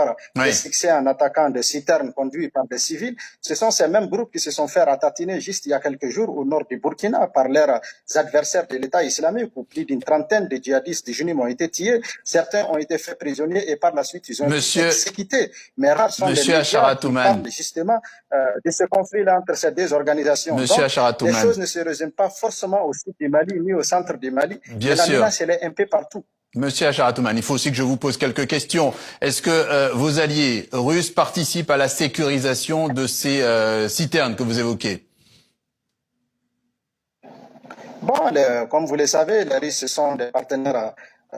avoir des Oui. succès en attaquant des citernes conduites par des civils. Ce sont ces mêmes groupes qui se sont fait ratatiner juste il y a quelques jours au nord du Burkina par leurs adversaires de l'État islamique, où plus d'une trentaine de djihadistes du JNIM ont été tués. Certains ont été faits prisonniers et par la suite, ils ont été Monsieur, exécutés. Mais rares sont les Monsieur médias qui Acharatouman, parlent justement de ce conflit-là entre ces deux organisations. Monsieur Donc, les Acharatouman, choses ne se résument pas forcément au sud du Mali ni au centre du Mali, mais bien la sûr. menace, elle est un peu partout. Monsieur Acharatouman, il faut aussi que je vous pose quelques questions. Est-ce que vos alliés russes participent à la sécurisation de ces citernes que vous évoquez? Bon, comme vous le savez, les Russes sont des partenaires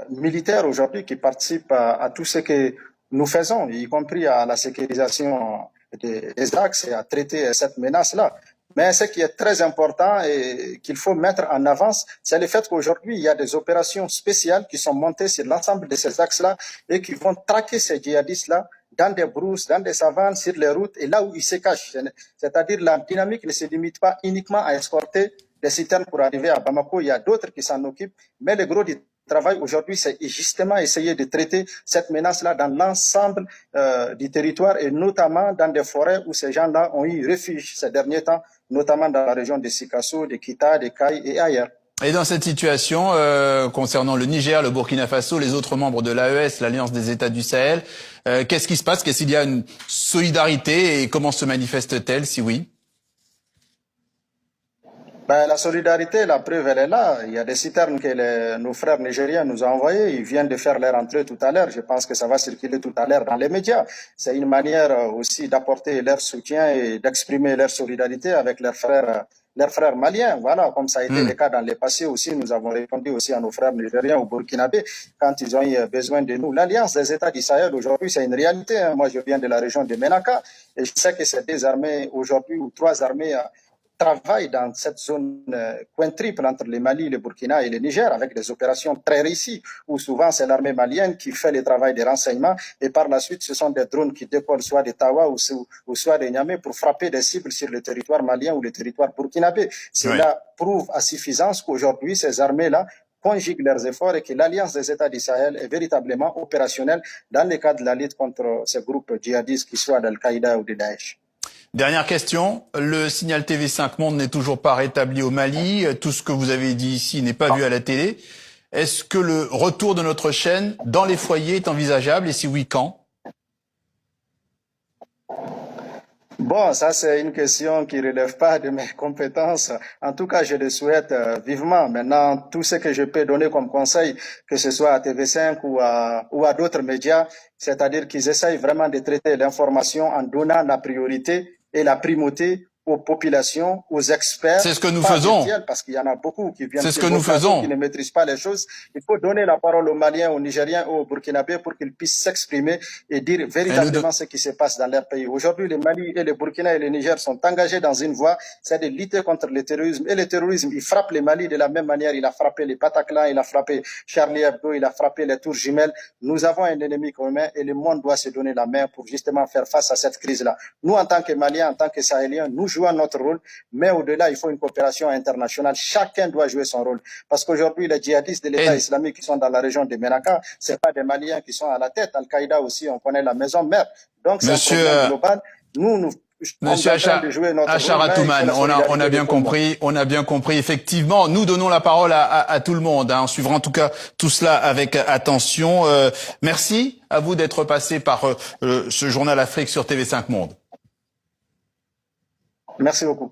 militaires aujourd'hui qui participent à tout ce que nous faisons, y compris à la sécurisation des axes et à traiter cette menace-là. Mais ce qui est très important et qu'il faut mettre en avance, c'est le fait qu'aujourd'hui, il y a des opérations spéciales qui sont montées sur l'ensemble de ces axes-là et qui vont traquer ces djihadistes-là dans des brousses, dans des savanes, sur les routes et là où ils se cachent. C'est-à-dire la dynamique ne se limite pas uniquement à escorter des citernes pour arriver à Bamako. Il y a d'autres qui s'en occupent, mais le gros du travail aujourd'hui, c'est justement essayer de traiter cette menace-là dans l'ensemble du territoire et notamment dans des forêts où ces gens-là ont eu refuge ces derniers temps, notamment dans la région de Sikasso, de Kita, de Kaï et ailleurs. Et dans cette situation, concernant le Niger, le Burkina Faso, les autres membres de l'AES, l'Alliance des États du Sahel, qu'est-ce qui se passe? Qu'est-ce qu'il y a une solidarité et comment se manifeste-t-elle, si oui? Ben, la solidarité, la preuve, elle est là. Il y a des citernes que nos frères nigériens nous ont envoyées. Ils viennent de faire leur entrée tout à l'heure. Je pense que ça va circuler tout à l'heure dans les médias. C'est une manière aussi d'apporter leur soutien et d'exprimer leur solidarité avec leurs frères maliens. Voilà, comme ça a été le cas dans le passé aussi. Nous avons répondu aussi à nos frères nigériens au Burkinabé quand ils ont eu besoin de nous. L'Alliance des États du Sahel aujourd'hui, c'est une réalité. Hein. Moi, je viens de la région de Menaka et je sais que ces deux armées aujourd'hui, ou trois armées, travaillent dans cette zone quintriple entre le Mali, le Burkina et le Niger avec des opérations très réussies où souvent c'est l'armée malienne qui fait le travail de renseignement et par la suite ce sont des drones qui décollent soit de Tawa ou soit de Niamey pour frapper des cibles sur le territoire malien ou le territoire burkinabé. Cela prouve à suffisance qu'aujourd'hui ces armées-là conjuguent leurs efforts et que l'Alliance des États du Sahel est véritablement opérationnelle dans le cadre de la lutte contre ces groupes djihadistes qui soient d'Al-Qaïda ou de Daesh. Dernière question, le signal TV5 Monde n'est toujours pas rétabli au Mali, tout ce que vous avez dit ici n'est pas vu à la télé. Est-ce que le retour de notre chaîne dans les foyers est envisageable et si oui, quand? Bon, ça c'est une question qui ne relève pas de mes compétences. En tout cas, je le souhaite vivement. Maintenant, tout ce que je peux donner comme conseil, que ce soit à TV5 ou à d'autres médias, c'est-à-dire qu'ils essayent vraiment de traiter l'information en donnant la priorité et la primauté aux populations, aux experts, C'est ce que nous pas faisons. virtuels, parce qu'il y en a beaucoup qui viennent C'est ce que sur nous vos plateaux, faisons. qui ne maîtrisent pas les choses. Il faut donner la parole aux Maliens, aux Nigériens, aux Burkinabés pour qu'ils puissent s'exprimer et dire véritablement ce qui se passe dans leur pays. Aujourd'hui, le Mali et le Burkina et le Niger sont engagés dans une voie, c'est de lutter contre le terrorisme. Et le terrorisme, il frappe le Mali de la même manière. Il a frappé les Bataclan, il a frappé Charlie Hebdo, il a frappé les tours jumelles. Nous avons un ennemi commun et le monde doit se donner la main pour justement faire face à cette crise-là. Nous, en tant que Maliens, en tant que Sahéliens, nous jouons notre rôle. Mais au-delà, il faut une coopération internationale. Chacun doit jouer son rôle. Parce qu'aujourd'hui, les djihadistes de l'État islamique qui sont dans la région de Menaka, ce n'est pas des Maliens qui sont à la tête. Al-Qaïda aussi, on connaît la maison mère. Donc, c'est un problème global. Monsieur Acharatouman, on a bien compris. Effectivement, nous donnons la parole à tout le monde. Hein. On suivra en tout cas tout cela avec attention. Merci à vous d'être passé par ce journal Afrique sur TV5 Monde. Merci beaucoup.